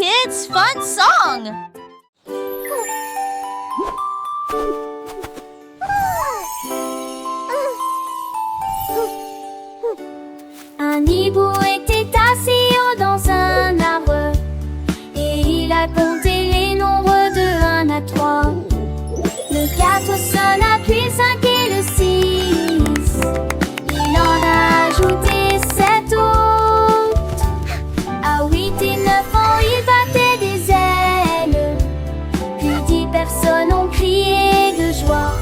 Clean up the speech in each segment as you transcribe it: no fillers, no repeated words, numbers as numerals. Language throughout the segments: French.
kids' fun song! Un hibou était assis haut dans un arbre et il a compté les nombres de 1 à 3. Le 4 sonna, puis le 5 et le 6. Il en a ajouté 7 autres. À 8 et 9 ans, il battait des ailes. Puis 10 personnes ont crié de joie.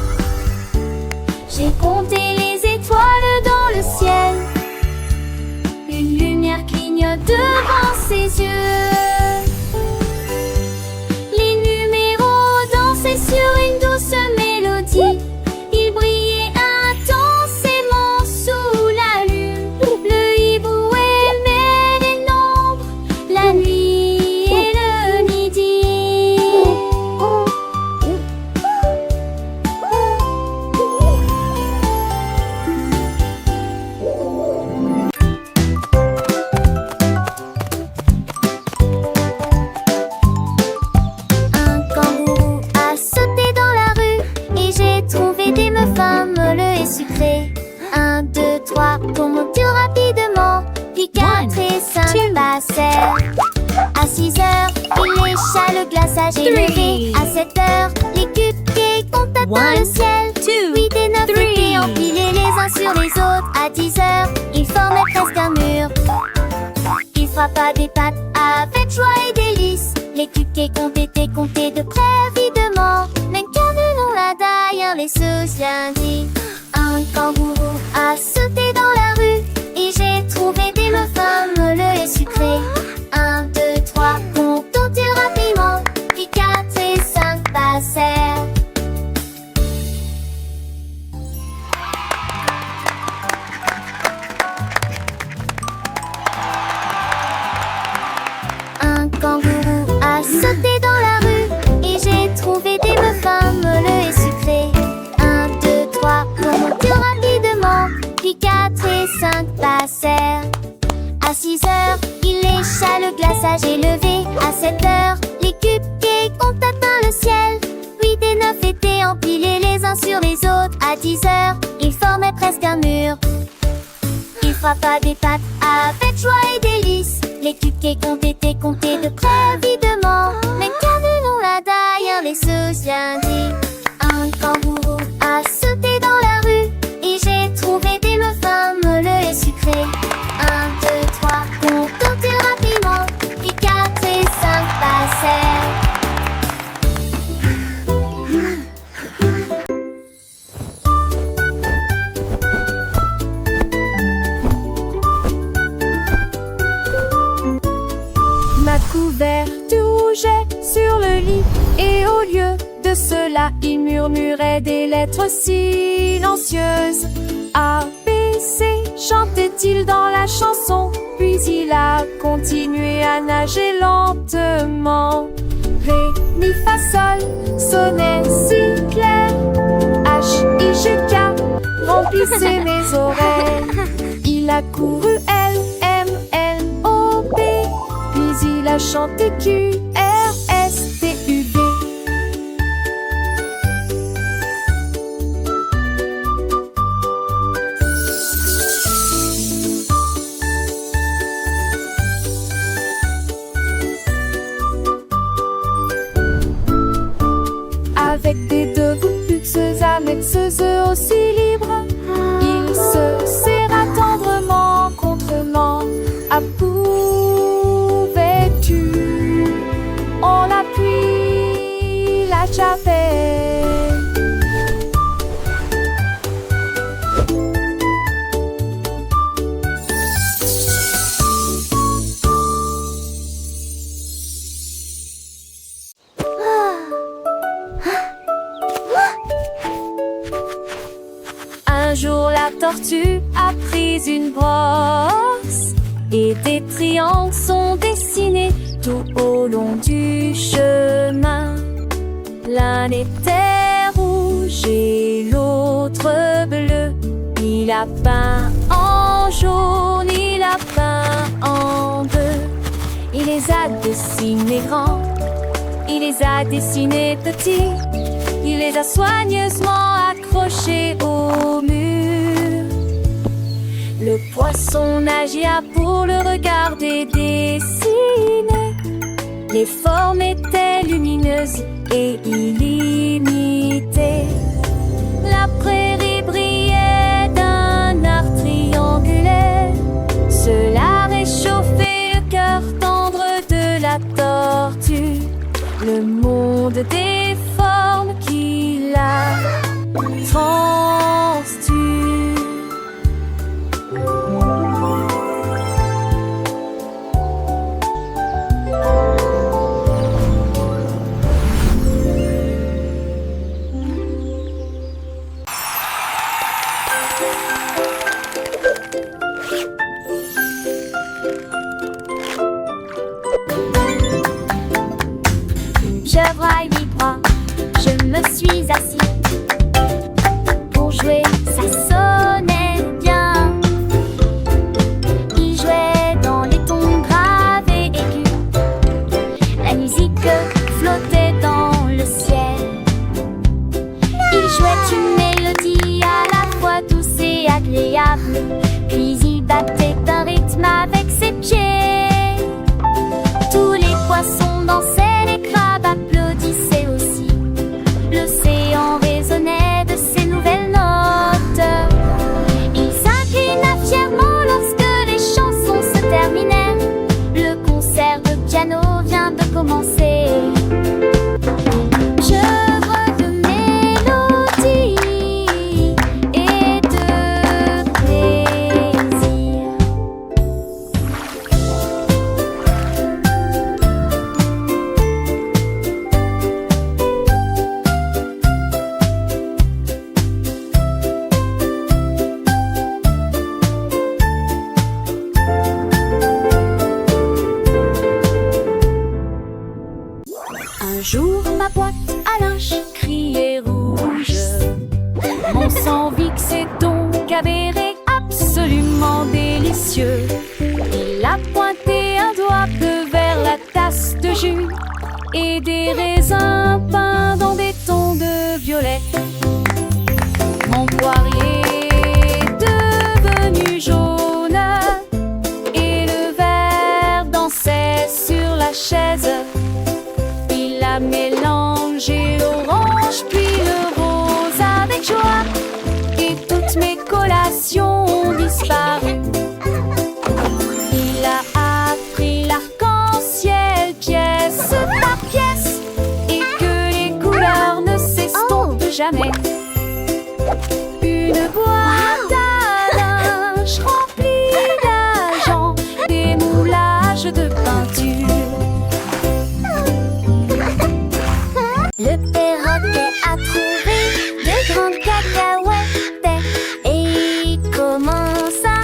J'ai compté les étoiles dans le ciel. Une lumière clignote devant ses yeux. Les numéros dansaient sur une douce mélodie. Ils brillaient intensément sous la lune. Le hibou aimait les nombres, la nuit et le midi. Un kangourou a sauté dans la rue et j'ai trouvé des meufs moelleux et sucrés. 1, 2, 3, pour monter rapidement. Puis 4 et 5 passèrent. À 6 heures, il lécha le glaçage et levé. À 7 heures, les cupcakes ont atteint le ciel. 8 et 9 étaient empilés les uns sur les autres. À 10 heures, ils formaient presque un mur. Il frappa des pattes avec joie et délice. Les cupcakes ont été comptés de près avidement. Mais car de nom là derrière les souciens dit. Un kangourou a sauté dans la rue et j'ai trouvé des meufs moelleux et sucrés. 1, 2, 3, comptons-ils rapidement. Puis 4 et 5 passèrent. Un kangourou a sauté dans la rue et j'ai trouvé des meufs moelleux et sucrés. 1, 2, 3, remontons rapidement. Puis 4 et 5 passèrent. À 6 heures, il lécha le glaçage et levé. À 7 heures, les cupcakes ont atteint le ciel. 8 et 9 étaient empilés les uns sur les autres. À 10 heures, ils formaient presque un mur. Il frappa des pattes avec joie et délice. Les cupcakes ont été comptés de près avidement. Mais car de nom là derrière les souciens dit. Un kangourou a sauté dans la rue et j'ai trouvé des meufs moelleux et sucrés. 1, 2, 3, comptons-ils rapidement. Puis 4 et 5 passèrent. Ma couverture rougeait sur le lit et au lieu de cela, il murmurait des lettres silencieuses. A, B, C, chantait-il dans la chanson, puis il a continué à nager lentement. Ré, mi, fa, sol, sonnait si clair. H, I, J, K, remplissait mes oreilles. Il a couru L, M, N, O, P, puis il a chanté Q, R, S, T, U, V. Avec des dévots luxueuses annexeuses aussi libres, il se serra tendrement contre moi. Approuvais-tu? On appuie la chapelle. Un jour la tortue a pris une brosse et des triangles sont dessinés tout au long du chemin. L'un était rouge et l'autre bleu. Il a peint en jaune, il a peint en bleu. Il les les a dessinés grands, il les a dessinés petits, il les a soigneusement accrochés au mur. Le poisson nagia pour le regarder dessiner. Les formes étaient lumineuses et illimitées. La prairie brillait d'un art triangulaire. Cela réchauffait le cœur tendre de la tortue. Le monde des formes qui la transtue. Chevreuil mi-bras, je me suis assis. Pour jouer, ça sonnait bien. Il jouait dans les tons graves et aigus. La musique flottait dans le ciel. Il jouait une mélodie à la fois douce et agréable. Puis il battait un rythme avec ses pieds. Tous les poissons dansaient, les crabes applaudissaient aussi. L'océan résonnait de ses nouvelles notes. Il s'inclina fièrement lorsque les chansons se terminaient. Le concert de piano vient de commencer. J'œuvre de mélodie et de plaisir. Un jour, ma boîte à linge criait rouge. Mon sang vixé donc avéré absolument délicieux. Il a pointé un doigt peu vers la tasse de jus et des raisins peints dans des tons de violet. Mon poirier est devenu jaune et le verre dansait sur la chaise. Il a mélangé l'orange puis le rose avec joie et toutes mes collations ont disparu. Il a appris l'arc-en-ciel pièce par pièce et que les couleurs ne s'estompent jamais. Une boîte à linge remplie d'argent, des moulages de peinture. Le perroquet a trouvé de grandes cacahuètes et il commença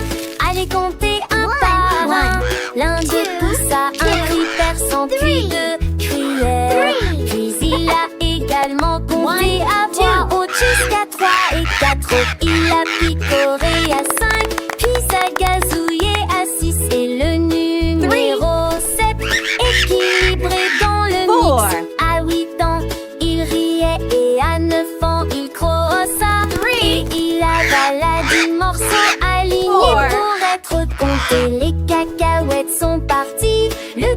à les compter un par un. L'un d'eux poussa un cri perçant puis deux crièrent. Puis il a également compté à voix haute jusqu'à 3 et 4 autres. Il a picoré à 5 puis ça gazouillait à 6 et le numéro 7 équilibré dans le mix. À 8 ans il riait et à 9 ans il crossa et il avala 10 morceaux alignés pour être comptés. Les cacahuètes sont parties, le